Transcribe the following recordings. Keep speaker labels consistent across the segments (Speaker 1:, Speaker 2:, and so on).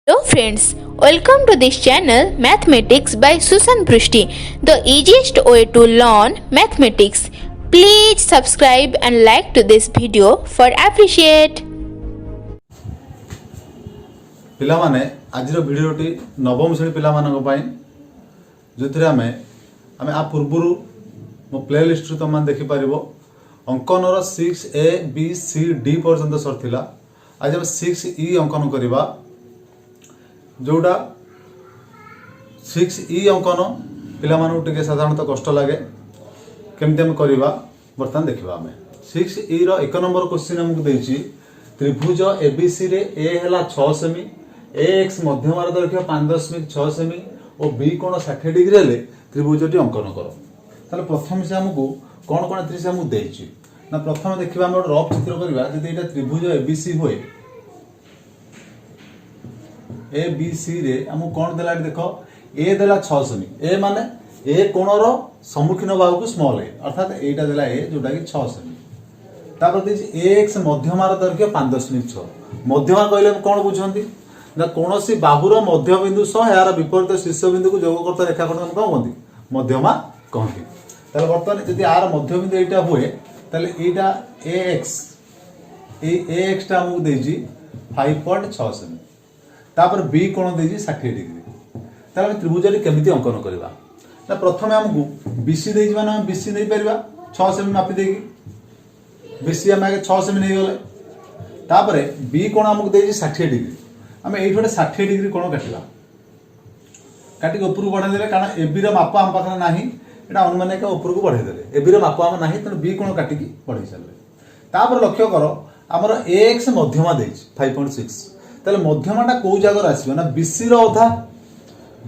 Speaker 1: Hello friends, welcome to this channel Mathematics by Susan Prushti, the easiest way to learn mathematics. Please subscribe and like to this video for appreciate.
Speaker 2: पिला माने आज भिडियोटी नवम श्रेणी पिला मानक पई जोथिरे आमे आ पूर्वरु मो प्लेलिस्ट रु तुम देखि परिबो अंकनर 6A B C D पर्यंत सरथिला आज हम 6E अंकन करिबा जोड़ा 6E अंकन पिला मानु टिके साधारणतः कष्ट लागे केमते हम करिबा बर्तमान देखिबा आमे 6E रो एक नंबर क्वेश्चन हमकु देछि त्रिभुज ABC रे A हला 6 सेमी AX मध्यमार दैर्घ्य 5.6 सेमी और B कोण 60 डिग्री हेले त्रिभुजटी अंकन करो ताले प्रथम से हमकु कोन कोन त्रिभुज हमकु देछि ना प्रथम देखिबा हम रफ चित्र करिबा जदि एटा त्रिभुज ABC होय ए बी सी रे हमकु कोन देला देखो ए देला 6 सेमी ए माने ए कोणर सम्मुखीन बाहु स्मॉल ए अर्थात एटा देला ए जोटा कि 6 सेमी तापर देछि AX मध्यमार दैर्घ्य 5.6 मध्यमा कहले हम कोन बुझंती ना कोनोसी बाहुर मध्य बिंदु सह यार विपरीत शीर्ष बिंदु को जोग करता रेखाखंड हम कोन कहंती मध्यमा कहंती ताले वर्तमान जदि यार मध्य बिंदु एटा होए ताले एटा AX ए AX टा हमकु देछि 5.6 सेमी तापर B कोण देछि 60 डिग्री ताले हम त्रिभुजटी केमिति अंकन करबा ना प्रथमे हमकु BC देछि माने हम BC नै परबा 6 सेमी मापि देगी BC हम आगे 6 सेमी नै गले तापर B कोण हमकु देछि 60 डिग्री हम एइठोटे 60 डिग्री कोण काटिबा काटि ऊपर बढ़ाई देले कारण AB रो माप हम पाखरे नाही एटा अनुमान के ऊपर को बढ़ाई देले AB रो माप हम नाही त B कोण काटि की बढ़ाई चलले तापर लक्ष्य करो हमर AX मध्यमा देछि 5.6 ताले मध्यमाटा को जगह आसीबो ना BC रो अधा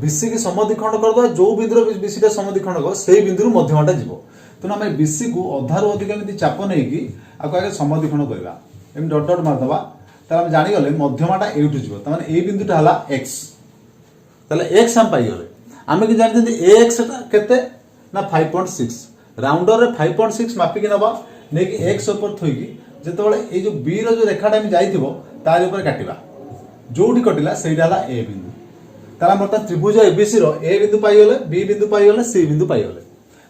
Speaker 2: BC के समद्विखंड कर दो जो बिंदु रो BC टा समद्विखंड कर सेही बिंदु रो मध्यमाटा जीवो तो हम BC को अधा रो अधिक एमिति चाप नै की आको आगे समद्विखंड करबा एम डॉट डॉट मार दबा ताले हम जानि गले मध्यमाटा एउटु जीवो त माने ए बिंदुटा हला x ताले x हम पाई गले आमे कि जानि जदि AX टा केते ना 5.6 राउंडर रे 5.6 मापि कि नबा नै कि x ऊपर थोई की जेतबेले ए जो B रो जो रेखाटा हम जाइथिबो तार ऊपर काटिबा जोटी कटिला सेटा हला A बिंदु ताला मत त्रिभुज ABC रो A बिंदु पाई गले B बिंदु पाई गले C बिंदु पाई गले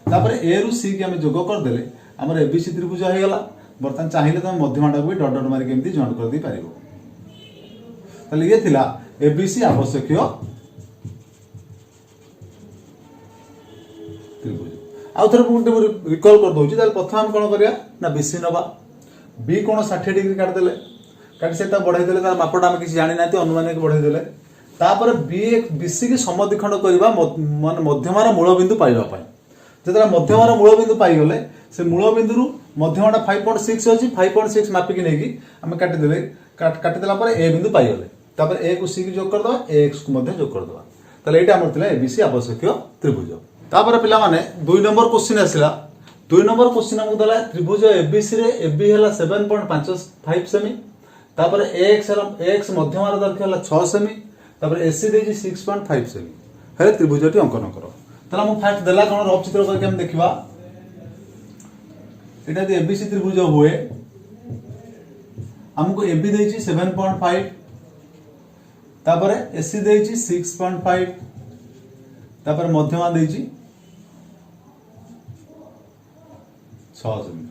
Speaker 2: तापर A रु C के हम जोग कर देले हमर ABC त्रिभुज हे गला बर्तन चाहिए तो मध्यमाटा को डॉट डॉट मारी केमती जॉइंट कर दी पारिबो ताले ये थिला ABC आवश्यक त्रिभुज आउ थरे पुंटे रिकॉल कर दोछि ताले प्रथम हम कोन करिया ना BC नबा B कोन 60 डिग्री काट देले काटी सेटा बढ़ाई देले तार मापटा हम किछि जानि नाति अनुमान के बढ़ाई देले तापर BC के समद्विखंड करबा मान मध्यमार मूल बिंदु पाइबा पय जेतरा मध्यमार मूल बिंदु पाई गले से मूल बिंदु रु मध्यमाटा 5.6 अछि 5.6 मापि कि नै कि हम काटि देले काटि देला पर A बिंदु पाई गले तापर A को C के जोग कर दबा AX को मध्ये जोग कर दबा ताले एटा हमर थिला ABC आवश्यक त्रिभुज तापर पिला माने 2 नंबर क्वेश्चन आसिला 2 नंबर क्वेश्चन हमकु दला त्रिभुज ABC रे AB हला 7.55 सेमी तापर AX मध्यमार दैर्घ्य हला 6 सेमी तापर AC देछि 6.5 सेमी हेले त्रिभुजटी अंकन करो तला हम फास्ट देला कोन रफ चित्र करके हम देखिबा एटा दे ABC त्रिभुज होए हमको AB देछि 7.5 तापर AC देछि 6.5 तापर मध्यमा देछि 6 सेमी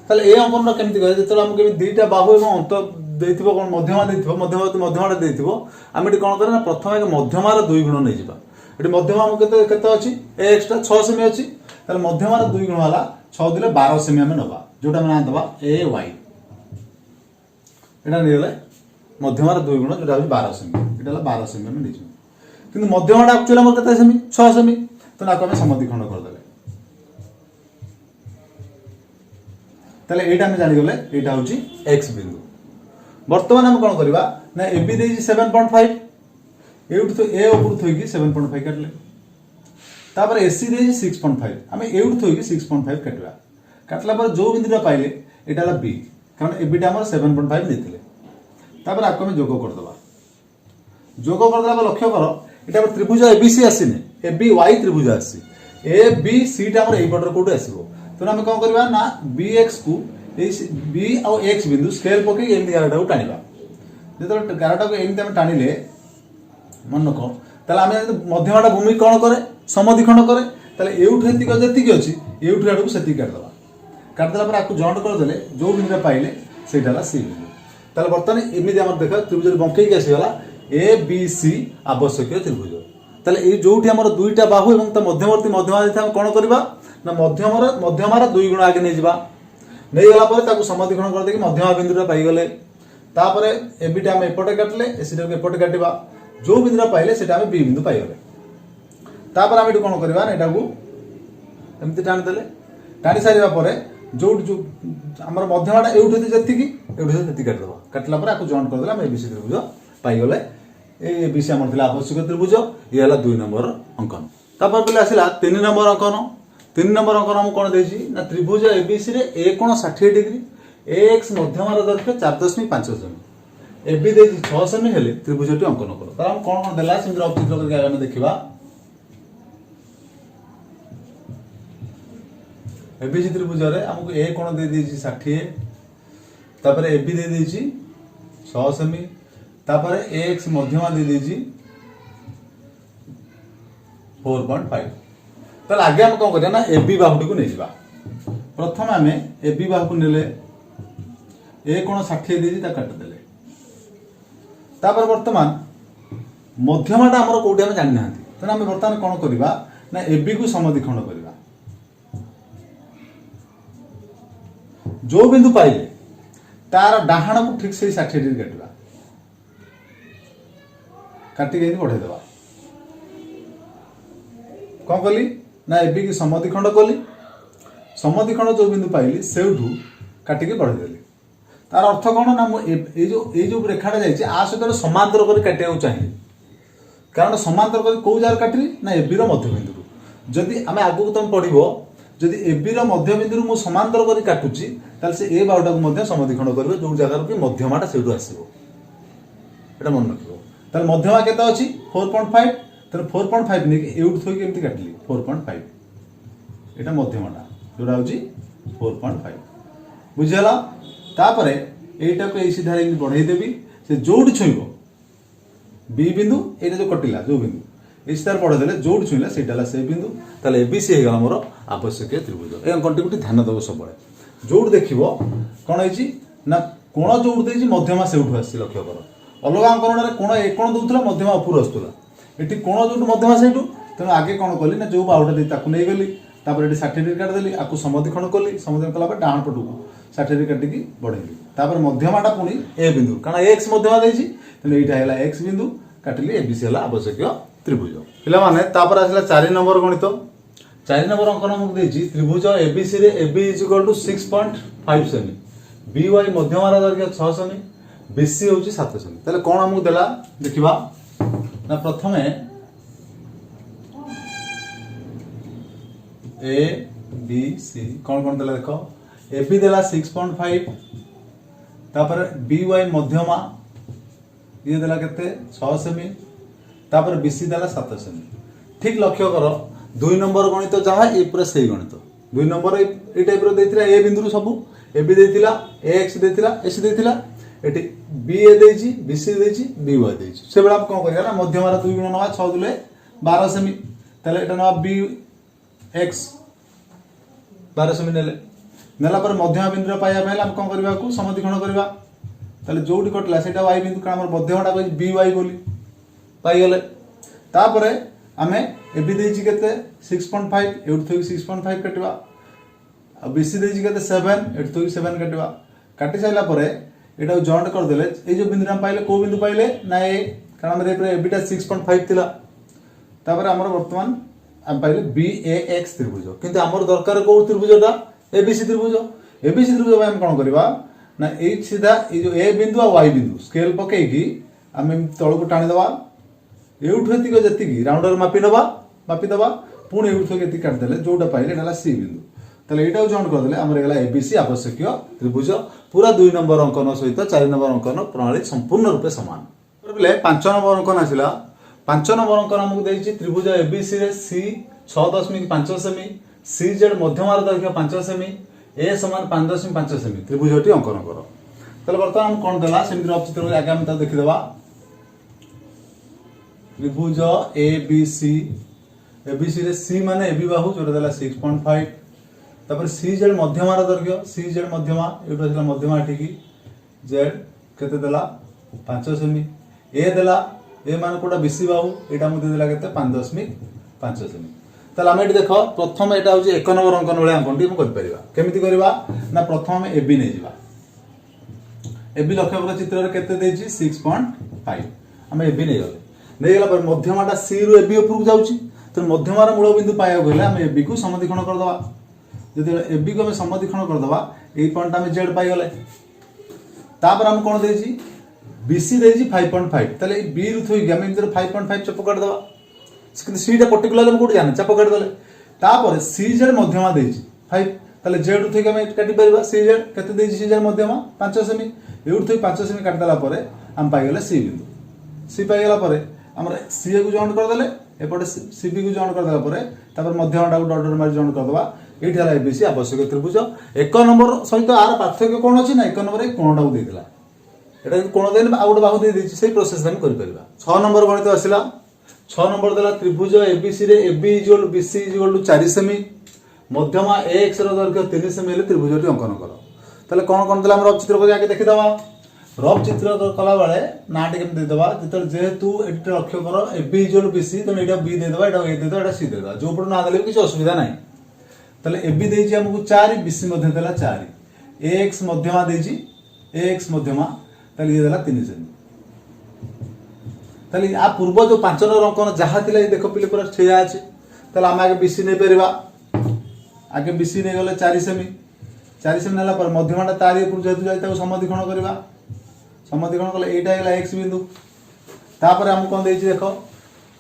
Speaker 2: ताले ए अंकन केमति करे जेतला हम के दुईटा बाहु एवं अंत देथिबो कोन मध्यमा देथिबो मध्यमाटा देथिबो हम एटी कोन करे ना प्रथम एक मध्यमार 2 गुण नै जिबा एटी मध्यमा हम केते केते अछि AX टा 6 सेमी अछि ताले मध्यमार 2 गुण वाला 6 दिले 12 सेमी हम नबा जोटा हम ना दबा AY एटा निले मध्यमार 2 गुण जोटा 12 सेमी एटा 12 सेमी हम निजु किंतु मध्यमाटा एक्चुअली हमर केते सेमी 6 सेमी तो ना हम समद्विखंड कर देले ताले एटा हम जानि गले एटा होची x बिंदु वर्तमान हम कोन करबा ना AB देछि 7.5 एउट तो A ऊपर थोई की 7.5 काटले तापर AC देछि 6.5 हम एउट थोई की 6.5 काटबा काटला पर जो बिंदुटा पाइले एटा ला B कारण AB टा हमर 7.5 नेथिले तापर आको हम जोग कर दबा जोग कर दला लक्ष्य करो एटा त्रिभुज ABC आसीने ABY त्रिभुज आसी ABC टा हमर एई पटर कोड आसीबो तो हम कोन करबा ना BX को B और X बिंदु स्केल पके एमि गारटा को टानिबा जेतो गारटा को एमि हम टानिले मन रख ताले आमे मध्यमाटा भूमि कौन करे समद्विखंड करे ताले एउठु एतिक जेतिक अछि एउठु आडू सेति काटदेला पर आपको जॉइंट करदेले जो बिंदु पाइले सेटा सी बिंदु ताले बर्तमान एमिति हमर देख त्रिभुज बंकई के आसीगला ए बी सी आवश्यक त्रिभुज ताले ए जोठी हमर दुईटा बाहु एवं त मध्यवर्ती मध्यमा हम कोन करबा ना मध्यमार दुई गुण आगे नै जिबा नै गला पर ताकू समद्विखंड कर दे कि मध्यमा बिंदुटा पाई गले तापरे एबिटा हम एपटे काटले एसीटा को एपटे काटिबा जो बिंदुटा पाइले सेटा हम बी बिंदु पाई गले तापर हम एटू कोन करबा ना एटा को एमिति टाणी देले टाणी सारिबा परे जो आमर मध्यमाटा एउठे जेतिकी एउठे जेति काट दबा काटला पर आकु जॉइंट कर देला हम एबीसी त्रिभुज पाई गले ए एबीसी हमर थिला आवश्यक त्रिभुज ये हला 2 नंबर अंकन तापर पले आसिला 3 नंबर अंकन 3 नंबर अंकन हम कोन देछि ना त्रिभुज एबीसी रे ए कोण 60 डिग्री एक्स मध्यमार दैर्घ्य 4.5 सेमी एबी देछि 6 सेमी हेले त्रिभुजटी अंकन करो तर हम कोन कोन देला सिंद्र चित्र करके आगे देखिबा एबीसी त्रिभुज रे हमको ए कोण दे देछि 60 तापर एबी दे देछि 6 सेमी तापर एक्स मध्यमा दे देछि 4.5 तो आगे हम कौन करिया ना एबी बाहुटी को नहीं जिबा प्रथम आमे एबी बाहु को नेले ए कोण 60 देछि ता काट देले तापर वर्तमान मध्यमाटा हमर कोठी हम जानि नांती तने हम वर्तमान कोन करबा ना एबी को समद्विखंड करबा जो बिंदु पाइले तार डाहाण को ठीक से 60 डिग्री काटवा काटी के बढ़े देवा कौन कली ना एबी की समद्विखंड कली समद्विखंड जो बिंदु पाइली सेउठू काटी के बढ़े देली तार अर्थ कौन ना ए जो रेखाटा जाइए आ सहित समांतर कर काटिया चाहिए कारण समांतर कर कौ जार काटली ना एबी रो मध्य बिंदु जदि आमे आगु तुम पढ़िबो जदि एबी रो मध्य बिंदु मु समांतर कर काटुची ताले से ए बाहुटा को मध्य समद्विखंड करबे जो जगह कि मध्यमाटा सेउठू आसीबो एटा मन रखिबो ताले मध्यमा केता अछि 4.5 ताले 4.5 ने एउठ थोइ केमति काटली 4.5 एटा मध्यमाटा जोडा होची 4.5 बुझियला तापरे एटा को ए सीधा रे बढ़ाई देबी से जोड छुइबो बी बिंदु एटा जो कटिला जो बिंदु ए सीधा बढ़ाई देले जोड छुइला सेटाला से बिंदु ताले एबीसी हे गला मोर आवश्यक त्रिभुज ए अंकन टिकुटी ध्यान देबो सब बळे जोड देखिबो कोन होईची ना कोण जोड देजी मध्यमा से उठु आसी लक्ष्य कर अलगा अंकन रे कोण ए कोण दउतला मध्यमा ऊपर आस्तुला एटी कोण जोड मध्यमा से उठु तने आगे कोन कली ना जो बाहुटा दे ताकू नै गली तापर एटी 60 डिग्री काट देली आकू समद्विखंड कली समद्विखंड कला पर डाहाण पटू 60 डिग्री काटी की बढ़ेली तापर मध्यमाटा पुनी ए बिंदु कारण एक्स मध्यमा देछि तने एटा हैला एक्स बिंदु काटली एबीसी हला आवश्यक त्रिभुज पिला माने तापर आसला 4 नंबर गणित 4 नंबर अंकन हमक देछि त्रिभुज एबीसी रे AB = 6.5 semi BY मध्यमार दैर्घ्य 6 semi BC होछि 7 सेमी तले कोन हमक देला देखिबा ना प्रथमे ए बी सी कौन कौन देला देखो एबी देला 6.5 तापर BY मध्यमा ये देला केते 6 सेमी तापर BC देला 7 सेमी ठीक लक्ष्य करो 2 नंबर गणित जहा ए पूरा सही गणित 2 number A type row देथिला A बिंदु सब एबी देथिला एक्स देथिला एसी देथिला एटी बीए देछि BC देछि BY देछि से बेला कोन करिया ना मध्यमारा 2 गुण नवा 6 दुले 12 सेमी तले एटा नवा बी एक्स 12 सेमी नेला पर मध्यमा बिंदु पाया बेला हम कोन करबा को समद्विखंड करबा तले जोडी कटला सेटा y बिंदु का हमर मध्यमाटा को BY बोली पाई गेले तापरे आमे एबी देछि केते 6.5 एउठ थोइ 6.5 कटवा आ BC देछि केते 7 एउठ थोइ 7 कटवा काटी साइला परे एटा जॉइंट कर देले ए जो बिंदु हम पाइले को बिंदु पाइले ना ए कारण हमर ए एबीटा 6.5 थिला तापर हमर वर्तमान हम पाइले BAX त्रिभुज किंतु हमर दरकार को त्रिभुजटा ABC त्रिभुज हम कोन करबा ना ए सीधा ए जो ए बिंदु आ y बिंदु स्केल पके की हम तळ को टाणी दबा एउठतिक जतिकी राउंडर मापी दबा पुणी एउठो केति काट देले जोटा पाइले नाला C बिंदु तले एटा जॉइंट कर देले हमर एगला ABC आवश्यक त्रिभुज पूरा 2 नंबर अंकन सहित 4 नंबर अंकन प्रणाली संपूर्ण रूपे समान बोले 5 नंबर अंकन आसिला 5 नंबर अंकन हमकु देछि त्रिभुज ABC रे C 6.5 सेमी CZ मध्यमार दैर्घ्य 5 सेमी A = 5.5 सेमी त्रिभुजटी अंकन करो तले वर्तमान हम कोन देला सेमी चित्र आगे हम ता देखि देबा त्रिभुज एबीसी एबीसी रे सी माने एबी बाहु जोटा देला 6.5 तापर सीजेड मध्यमार दैर्घ्य सीजेड मध्यमा एटा देला मध्यमा ठीक जेड केते देला 5 सेमी ए देला ए मान कोटा बीसी बाहु एटा मध्ये देला केते 5.5 सेमी ताले हम एटी देखो प्रथम एटा होची 1 नंबर अंकन वाले अंकनटी हम कर परिबा केमिति करबा ना प्रथम हम एबी नै जिबा एबी लक्ष्य चित्र रे केते देछि 6.5 हम एबी नै गले नै गला पर मध्यमाटा सी रु एबी ऊपर को जाउची तो मध्यमार मूल बिंदु पाया गले हम एबी को समद्विखंड कर दबा जदि एबी को हम समद्विखंड कर दबा ए पॉइंट हम जेड पाई गले तापर हम कोन देछि बीसी देछि 5.5 तले बी रु थोइ हम इधर 5.5 चप काट दबा कि सी टा पर्टिकुलर हम कोड जाने चप काट दले तापर सी जेड मध्यमा देछि 5 तले जेड रु थोइ हम काटि परबा सी जेड केते देछि सी जेड मध्यमा 5 सेमी एउठ थोइ 5 सेमी काट दला परे हम पाई गले सी बिंदु सी पाई गला परे हमर सी को जॉइन कर दले एपटे सीबी को जॉइन कर दला परे तापर मध्यमाटा को डॉट मार जॉइन कर दबा एठी हला एबीसी आवश्यक त्रिभुज 1 नंबर सहित आर पार्थक्य कोन अछि ना 1 नंबर ए कोणटा को देथिला एटा कोण देन आउट बाहु दे दिछि सेही प्रोसेस हम कर परबा 6 नंबर गणित आसिला 6 नंबर देला त्रिभुज एबीसी रे एबी = बीसी = 4 सेमी मध्यमा एक्स रो दैर्घ्य 3 सेमी ले त्रिभुजटी अंकन करो तले कोन देला हम रफ चित्र को जाके देखि दबा रफ चित्र कला बेले नाटी केम दे दबा जतल जेहेतु एटा लक्ष्य करो एबी = बीसी तो एटा बी दे दबा एटा ए दे दबा एटा सी दे दबा जो पड़ ना देले किछ असुविधा नाही तले एबी देछि हमकु 4 बीसी मध्ये देला 4 एक्स मध्यमा देछि एक्स मध्यमा तले ये देला 3 सेमी तले आ पूर्व जो 5 नंबर अंकन जहा थिला ये देखो पिले पूरा ठिया अछि तले हम आगे बीसी नै परबा आगे बीसी नै गले 4 सेमी नेला पर मध्यमाटा तारी ऊपर जेतु जाय ताको समद्विखंड करबा समद्विखंड कले एटा गेला x बिंदु तापर हम कोन देछि देखो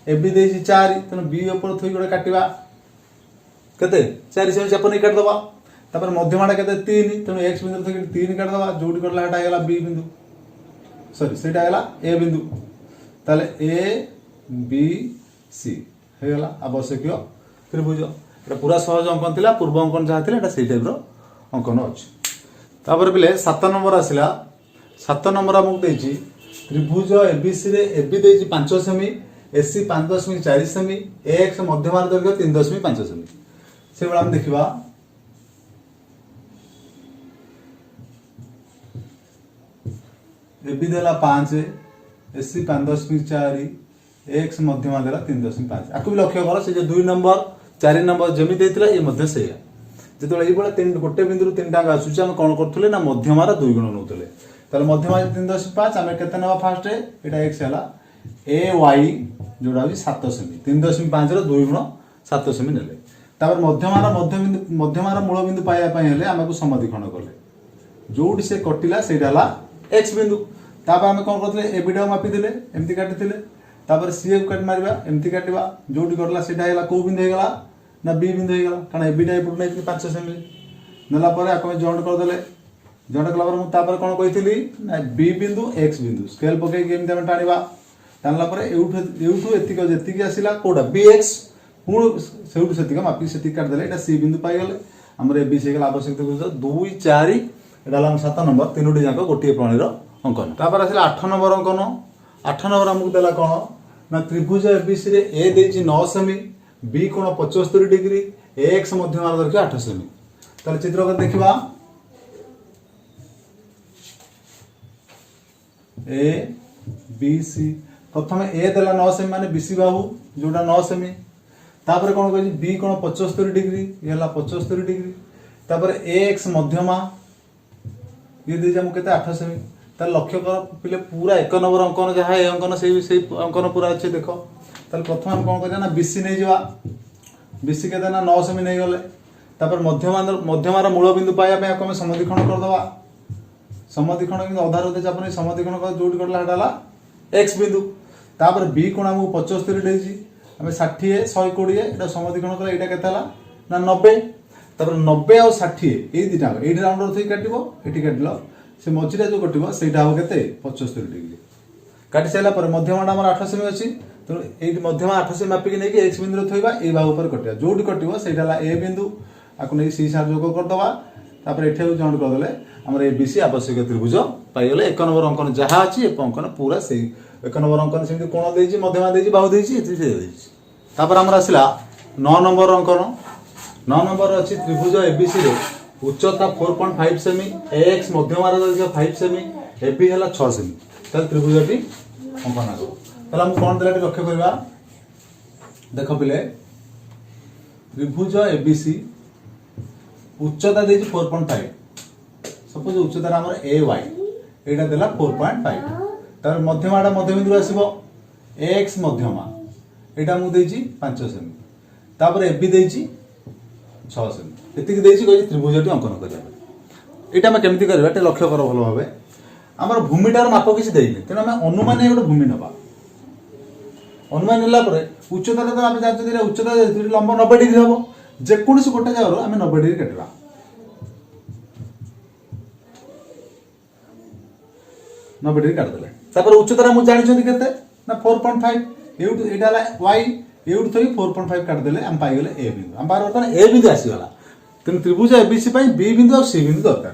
Speaker 2: एबी देछि 4 तने बी ऊपर थई गोटे काटिबा केते 4 सेमी चाप नै काट दबा तापर मध्यमाटा केते 3 तने x बिंदु थई 3 काट दबा जोडी करला एटा गेला b बिंदु सॉरी सेटा गेला a बिंदु ताले a b c हे गेला आवश्यक त्रिभुज एटा पूरा सहज अंकन थिला पूर्व अंकन जहा थिला एटा सेही टाइप रो अंकन अछि तापर बिले 7 नंबर आसिला 7 नंबर हमक देछि त्रिभुज एबीसी रे एबी देछि 5 सेमी एसी 5.4 सेमी एक्स मध्यमार दैर्घ्य 3.5 सेमी से बेला हम देखिबा एबी देला 5 एसी 5.4 एक्स मध्यमा देला 3.5 आकु भी लक्ष्य करो से जे 2 नंबर 4 नंबर जमी देथिला ए मध्ये सेया जेतोला ए बळे 3 गोटे बिंदु 3 टांग आसुची हम कोन करथुले ना मध्यमार 2 गुण नउतले ताले मध्यमा 3.5 हमें केते नवा फास्ट एटा x हला ए y जोडा भी 7 सेमी 3.5 रो 2 गुण 7 सेमी नेले तापर मध्यमार मूल बिंदु पाया पय हले हमकु समद्विखंड करले जोडी से कटिला सेटा हला x बिंदु तापर हम कोन करथले ए बिडा मापी देले एम्ति काटिथिले तापर सी को काट मारिबा एम्ति काटिबा जोडी करला सेटा हला को बिंदु हेगला ना बी बिंदु हेगला कारण ए बिडा एपुट नै 5 सेमी नेला परे आकमे जॉइंट कर देले जॉइंट कला पर मु तापर कोन कहितली ना बी बिंदु x बिंदु स्केल पके गेम हम टाणीबा टाणला परे एउठु एतिक जेतिक आसिला कोडा bx पुण सेउठु सेतिक मापी सेतिक काट देले एटा c बिंदु पाई गेले हमर ए बी सी गेला आवश्यक तो 2 4 एटा हम 7 नंबर तीनोटी जाको गोटिए प्रणालीर अंकन तापर आसिला 8 नंबर अंकन 8 नंबर हमकु देला कोन ना त्रिभुज एबीसी रे ए देछि 9 सेमी बी कोण 75 डिग्री एक्स मध्यमार दैर्घ्य 8 सेमी ताले चित्र को देखिबा ए बी सी प्रथम ए देला 9 सेमी माने बीसी बाहु जोडा 9 सेमी तापर कोन कहै बी कोण 75 डिग्री ये हला 75 डिग्री तापर एक्स मध्यमा ये दे जाम केते 8 सेमी त लक्ष्य कर पिले पूरा 1 नंबर अंकन जहा ए अंकन सेही अंकन पूरा अछि देखो ताले प्रथम हम कोन कहै ना बीसी नै जिवा बीसी केते ना 9 सेमी नै गले तापर मध्यमार मूल बिंदु पाया पे हम समद्विखंड कर दबा समद्विखंड कि आधार होते अपन समद्विखंड कर जोडी करला हटाला x बिंदु तापर b कोण हम 75 देछि हम 60 120 एटा समद्विखंड करला एटा केतला ना 90 तापर 90 और 60 ए दिटा एटी राउंडर थई काटिबो एटी काटलो से मझिरा जो कटिबो सेटा हो केते 75 डिग्री काटि साइला पर मध्यमाटा हमर 8 सेमी अछि तो एटी मध्यमा 8 सेमी मापि के नै कि x बिंदु थइबा ए भाग ऊपर कटिया जोडी कटिबो सेटा ला a बिंदु आकु नै c साथ जोग कर दबा तापर एठे जॉइंट कर देले हमर एबीसी आवश्यक त्रिभुज पाइगले। 1 नंबर अंकन जहा अछि ए अंकन पूरा से 1 नंबर अंकन सेमि कोण देछि मध्यमा देछि बाहु देछि एति से देछि। तापर हमर आसिला 9 नंबर अंकन। 9 नंबर अछि त्रिभुज एबीसी रे उच्चता 4.5 सेमी, एक्स मध्यमार 5 सेमी, एबी हला 6 सेमी। तल त्रिभुजटी अंकन करो। तल हम कोन देलाटी लक्ष्य करबा देखो पिले त्रिभुज एबीसी उच्चता देछि 4.5। सपोज उच्चता हमर ए वाई एटा देला 4.5। तार मध्यमाटा मध्यबिंदु आसीबो एक्स मध्यमा एटा मु देछि 5 सेमी। तापर एबी देछि 6 सेमी। एतिक देछि कहि त्रिभुजटी अंकन करिया। एटा हम केमिति करबा ते लक्ष्य करो भलो भाबे। हमर भूमिटार माप किछि देइले तेन हम अनुमान एगो भूमि नबा। अनुमान नेला परे उच्चता तो हम जानछि जे उच्चता लंब 90 डिग्री हबो। जे कोनसी गोटे जागर हम 90 डिग्री काटबा। 90 डिग्री काट देले। तापर उच्चता हम जानिछथि केते ना 4.5 एउट एटा ला y एउट थई 4.5 काट देले हम पाइ गेले a बिंदु। हम बार बर्तन a बिंदु आसी गला। तेन त्रिभुज एबीसी पई b बिंदु और c बिंदु दरकार।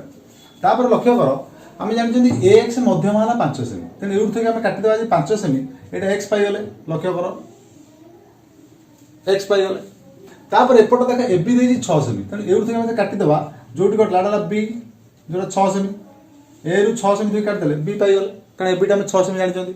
Speaker 2: तापर लक्ष्य करो हम जानिछथि ax मध्यमा हला 5 सेमी। तेन एउट थई हम काटि देबा जे 5 सेमी एटा x पाइ गेले। लक्ष्य करो x पाइ गेले। तापर एपट देखा ab देजी 6 सेमी। तेन एउट थई हम काटि देबा जोटी कटला डाला b जोटा 6 सेमी। ए रु 6 सेमी थई काट देले b पाइ गेले। कारण ab टा हम 6 सेमी जानिछथि।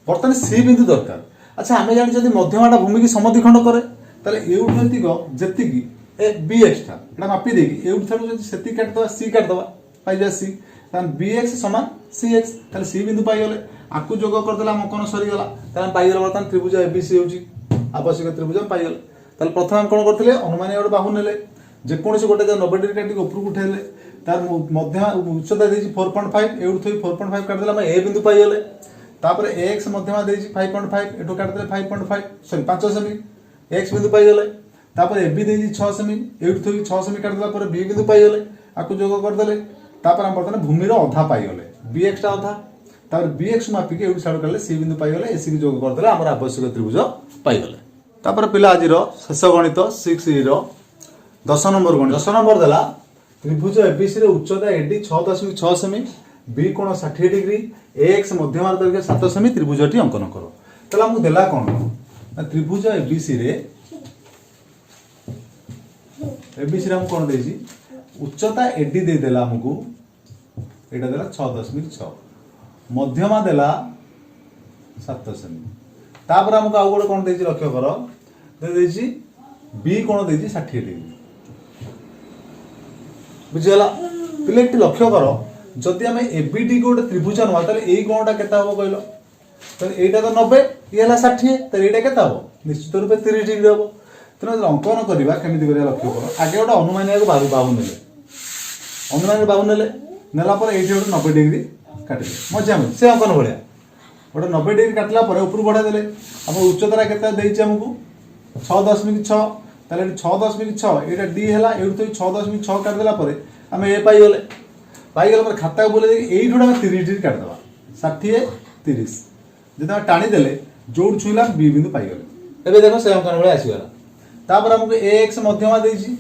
Speaker 2: बर्तन c बिंदु दरकार। अच्छा आमे जानिछथि मध्यमाटा भूमि की समद्विखंड करे ताले एउट नतिक जेतिकी ए bx था एटा मापी देकी एउट थरु जति सेति काट दवा c काट दवा पाइ जा c तान bx समान cx ताले c बिंदु पाइ गेले। आकु जोग कर देला अंकन सरी गेला। तान पाइ गेला बर्तन त्रिभुज एबीसी होची आवश्यक त्रिभुज पाइ गेले। ताले प्रथम हम कोन करथिले अनुमान एगो बाहु नेले जे कोनसी गोटे 90 डिग्री काटी ऊपर उठेले तार मध्य उच्चता देछि 4.5 एउट थई 4.5 काट देला हम ए बिंदु पाइ गेले। तापर x मध्यमा देछि 5.5 एटो काट देले 5.5 सॉरी 5 सेमी x बिंदु पाइ गेले। तापर ab देछि 6 सेमी एउट थई 6 सेमी काट देला पर b बिंदु पाइ गेले। आकु जोग कर देले तापर हम बर्तन भूमि रो आधा पाइ गेले bx टा आधा। तापर bx मापी के एउट साइड करले c बिंदु पाइ गेले। ac की जोग कर देले हमर आवश्यक त्रिभुज पाइ गेले। तापर पिला आजि रो शेष गणित 6e रो 10 नंबर गणित 10 नंबर देला त्रिभुज एबीसी रे उच्चता एडी 6.6 सेमी, बी कोण 60 डिग्री, एक्स मध्यमार दैर्घ्य 7 सेमी त्रिभुजटी अंकन करो। तला हमु देला कोन ना त्रिभुज एबीसी रे हम कोन देजी उच्चता एडी दे देला हमकु एटा देला 6.6 मध्यमा देला 7 सेमी। तापर हमकु आ गोटे कोन देजी लक्ष्य करो दे देजी बी कोण देजी 60 डिग्री। बुझिगला पिलेट लक्ष्य करो जदि आम एबीडी गोटे त्रिभुज नुआ ताले एई कोणटा केता हबो कहलो ताले एटा तो 90 ये हला 60 ताले एटा केता हबो निश्चित रूप 30 डिग्री हबो। तने अंकन करबा केमिति करिया लक्ष्य करो आगे गोटे अनुमान को बाहु नेले अनुमान बाहु नेले नेला पर एठी गोटे 90 डिग्री काटिले मजा में से अंकन भलिया गोटे 90 डिग्री काटला पर ऊपर बढ़ा देले हम उच्चता केता देइछ हमकु 6.6 ताले 6.6 एटा डी हला एउट 6.6 काट देला पर हम ए पाइ गेले पर खाता बोले एई जोडा 30 डिग्री काट दबा 60 30 जदा टाणी देले जोड छुइला बी बिंदु पाइ गेले। एबे देखो से अंकन बळे आसी गला। तापर हमकु x मध्यमा देइछि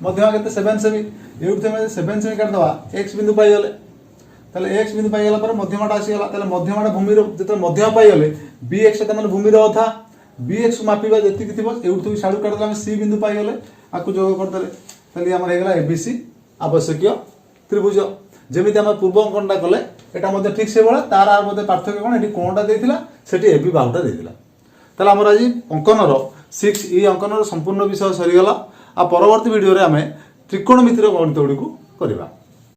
Speaker 2: मध्यमा केते 7 सेमी एउट थे 7 सेमी काट दबा x बिंदु पाइ गेले। ताले x बिंदु पाइ गेला पर मध्यमाटा आसी गला। ताले मध्यमाटा भूमि रो जते मध्यमा पाइ गेले bx त माने भूमि रो अधा bx मापिबा जति कि थिबो एउट थि साडू काट दला हम c बिंदु पाइ गेले। आकु जोग कर देले ताले हमर हे गला एबीसी आवश्यक त्रिभुज। जेमिति हम पूर्व अंकनटा कले एटा मध्ये ठीक से बळा तार आर मध्ये पार्थक्य कोन एटी कोनटा देथिला सेटी एबी बाहुटा देथिला। ताले हमर आज अंकन रो 6e अंकन रो संपूर्ण विषय सरी गला। आ परवर्ती वीडियो रे हमें त्रिकोणमितिर गणित गुडी को करबा।